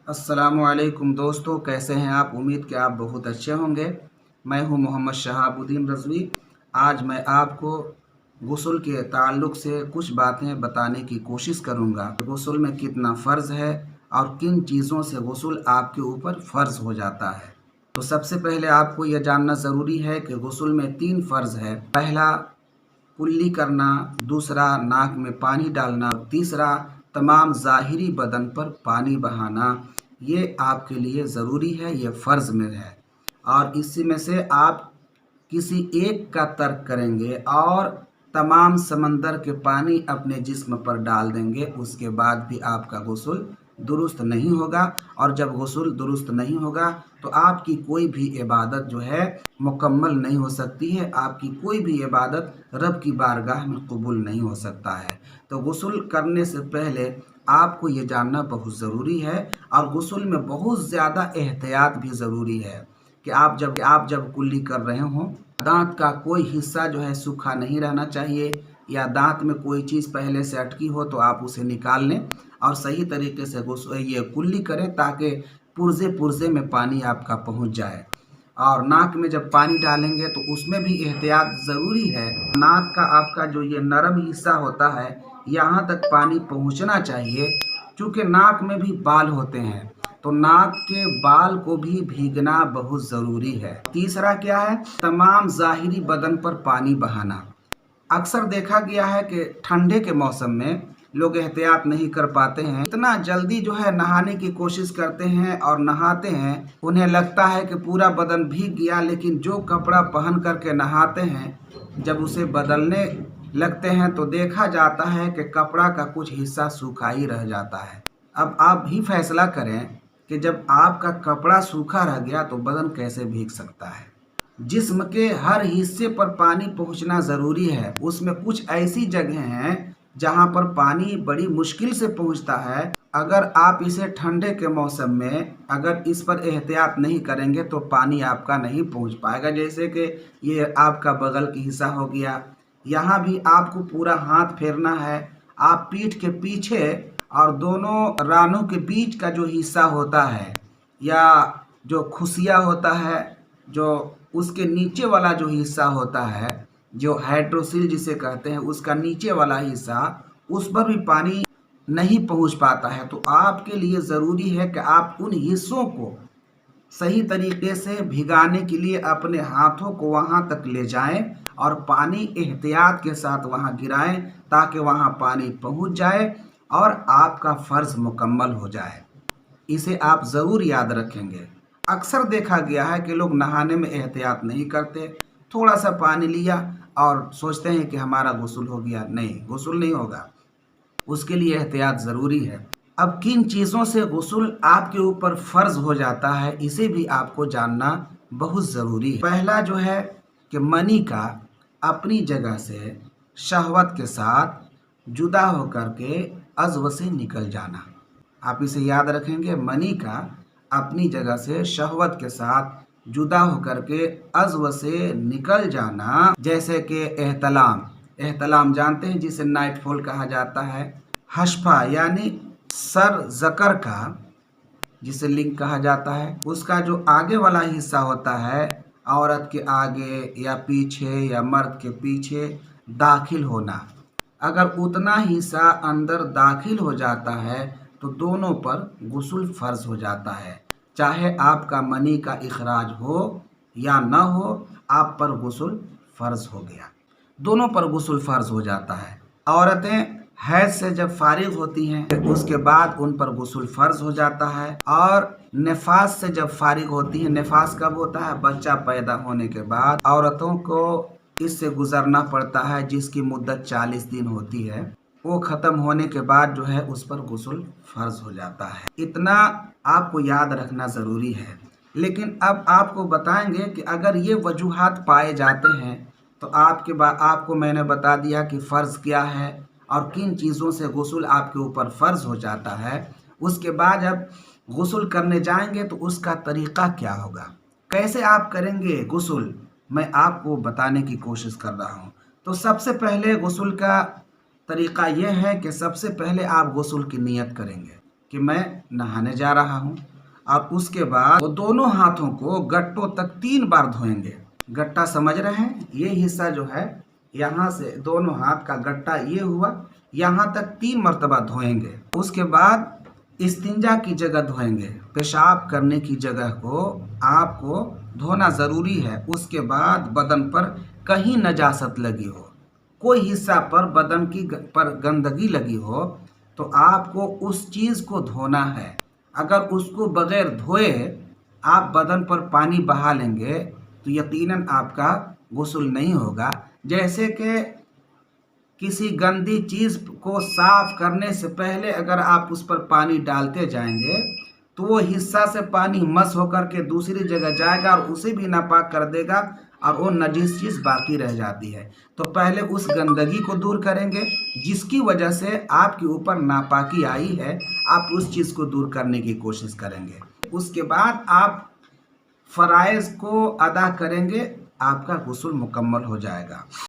अस्सलामुअलैकुम दोस्तों, कैसे हैं आप। उम्मीद कि आप बहुत अच्छे होंगे। मैं हूं मोहम्मद शहाबुद्दीन रज़वी। आज मैं आपको गुस्ल के ताल्लुक़ से कुछ बातें बताने की कोशिश करूंगा। गुस्ल में कितना फ़र्ज़ है और किन चीज़ों से गुस्ल आपके ऊपर फ़र्ज़ हो जाता है। तो सबसे पहले आपको यह जानना ज़रूरी है कि गुस्ल में 3 फ़र्ज़ है। पहला कुल्ली करना, दूसरा नाक में पानी डालना, तीसरा तमाम ज़ाहिरी बदन पर पानी बहाना। ये आपके लिए ज़रूरी है, ये फ़र्ज़ में है। और इसी में से आप किसी एक का तर्क करेंगे और तमाम समंदर के पानी अपने जिस्म पर डाल देंगे, उसके बाद भी आपका गुस्ल दुरुस्त नहीं होगा। और जब गुस्ल दुरुस्त नहीं होगा तो आपकी कोई भी इबादत जो है मुकम्मल नहीं हो सकती है। आपकी कोई भी इबादत रब की बारगाह में कबूल नहीं हो सकता है। तो गुस्ल करने से पहले आपको ये जानना बहुत ज़रूरी है। और गुस्ल में बहुत ज़्यादा एहतियात भी ज़रूरी है कि आप जब कुल्ली कर रहे हों, दांत का कोई हिस्सा जो है सूखा नहीं रहना चाहिए, या दांत में कोई चीज़ पहले से अटकी हो तो आप उसे निकाल लें और सही तरीके से ये कुल्ली करें ताकि पुर्जे पुर्जे में पानी आपका पहुंच जाए। और नाक में जब पानी डालेंगे तो उसमें भी एहतियात ज़रूरी है। नाक का आपका जो ये नरम हिस्सा होता है, यहाँ तक पानी पहुँचना चाहिए। चूँकि नाक में भी बाल होते हैं तो नाक के बाल को भी भीगना बहुत ज़रूरी है। तीसरा क्या है, तमाम ज़ाहिरी बदन पर पानी बहाना। अक्सर देखा गया है कि ठंडे के मौसम में लोग एहतियात नहीं कर पाते हैं, इतना जल्दी जो है नहाने की कोशिश करते हैं और नहाते हैं। उन्हें लगता है कि पूरा बदन भीग गया, लेकिन जो कपड़ा पहन करके नहाते हैं जब उसे बदलने लगते हैं तो देखा जाता है कि कपड़ा का कुछ हिस्सा सूखा ही रह जाता है। अब आप भी फैसला करें कि जब आपका कपड़ा सूखा रह गया तो बदन कैसे भीग सकता है। जिस्म के हर हिस्से पर पानी पहुंचना ज़रूरी है। उसमें कुछ ऐसी जगह हैं जहां पर पानी बड़ी मुश्किल से पहुंचता है। अगर आप इसे ठंडे के मौसम में अगर इस पर एहतियात नहीं करेंगे तो पानी आपका नहीं पहुंच पाएगा। जैसे कि ये आपका बगल की हिस्सा हो गया, यहाँ भी आपको पूरा हाथ फेरना है। आप पीठ के पीछे और दोनों रानों के बीच का जो हिस्सा होता है, या जो खुशिया होता है, जो उसके नीचे वाला जो हिस्सा होता है, जो हाइड्रोसिल जिसे कहते हैं, उसका नीचे वाला हिस्सा, उस पर भी पानी नहीं पहुंच पाता है। तो आपके लिए ज़रूरी है कि आप उन हिस्सों को सही तरीके से भिगाने के लिए अपने हाथों को वहां तक ले जाएं और पानी एहतियात के साथ वहां गिराएं ताकि वहां पानी पहुंच जाए और आपका फ़र्ज़ मुकम्मल हो जाए। इसे आप ज़रूर याद रखेंगे। अक्सर देखा गया है कि लोग नहाने में एहतियात नहीं करते, थोड़ा सा पानी लिया और सोचते हैं कि हमारा गुस्ल हो गया। नहीं, गुस्ल नहीं होगा, उसके लिए एहतियात ज़रूरी है। अब किन चीज़ों से गुस्ल आपके ऊपर फ़र्ज़ हो जाता है, इसे भी आपको जानना बहुत ज़रूरी है। पहला जो है कि मनी का अपनी जगह से शहवत के साथ जुदा होकर के अज़्व से निकल जाना। आप इसे याद रखेंगे, मनी का अपनी जगह से शहवत के साथ जुदा होकर के अज़्व से निकल जाना। जैसे कि एहतलाम जानते हैं, जिसे नाइटफॉल कहा जाता है। हशफा यानी सर ज़कर का, जिसे लिंग कहा जाता है, उसका जो आगे वाला हिस्सा होता है, औरत के आगे या पीछे या मर्द के पीछे दाखिल होना, अगर उतना हिस्सा अंदर दाखिल हो जाता है तो दोनों पर गुस्ल फ़र्ज़ हो जाता है। चाहे आपका मनी का इखराज हो या न हो, आप पर गुस्ल फ़र्ज़ हो गया। दोनों पर गुस्ल फ़र्ज़ हो जाता है। औरतें हैज़ से जब फारिग होती हैं उसके बाद उन पर गुस्ल फ़र्ज़ हो जाता है। और निफास से जब फारिग होती हैं, निफास कब होता है? बच्चा पैदा होने के बाद औरतों को इससे गुज़रना पड़ता है, जिसकी मुद्दत 40 दिन होती है। वो ख़त्म होने के बाद जो है उस पर गुस्ल फ़र्ज़ हो जाता है। इतना आपको याद रखना ज़रूरी है। लेकिन अब आपको बताएंगे कि अगर ये वजूहात पाए जाते हैं तो आपको मैंने बता दिया कि फ़र्ज़ क्या है और किन चीज़ों से गुस्ल आपके ऊपर फ़र्ज़ हो जाता है। उसके बाद जब गुस्ल करने जाएंगे तो उसका तरीक़ा क्या होगा, कैसे आप करेंगे गुस्ल, मैं आपको बताने की कोशिश कर रहा हूँ। तो सबसे पहले गुस्ल का तरीक़ा यह है कि सबसे पहले आप गुस्ल की नियत करेंगे کہ میں نہانے جا رہا ہوں، اور اس کے بعد وہ دونوں ہاتھوں کو گٹوں تک 3 بار دھوئیں گے۔ گٹا سمجھ رہے ہیں؟ یہ حصہ جو ہے یہاں سے دونوں ہاتھ کا گٹا یہ ہوا، یہاں تک 3 مرتبہ دھوئیں گے۔ اس کے بعد استنجا کی جگہ دھوئیں گے، پیشاب کرنے کی جگہ کو آپ کو دھونا ضروری ہے۔ اس کے بعد بدن پر کہیں نجاست لگی ہو، کوئی حصہ پر بدن کی پر گندگی لگی ہو، تو آپ کو اس چیز کو دھونا ہے۔ اگر اس کو بغیر دھوئے آپ بدن پر پانی بہا لیں گے تو یقیناً آپ کا غسل نہیں ہوگا۔ جیسے کہ کسی گندی چیز کو صاف کرنے سے پہلے اگر آپ اس پر پانی ڈالتے جائیں گے تو وہ حصہ سے پانی مس ہو کر کے دوسری جگہ جائے گا اور اسے بھی ناپاک کر دے گا، اور وہ نجس چیز باقی رہ جاتی ہے۔ تو پہلے اس گندگی کو دور کریں گے جس کی وجہ سے آپ کے اوپر ناپاکی آئی ہے، آپ اس چیز کو دور کرنے کی کوشش کریں گے۔ اس کے بعد آپ فرائض کو ادا کریں گے، آپ کا غسل مکمل ہو جائے گا۔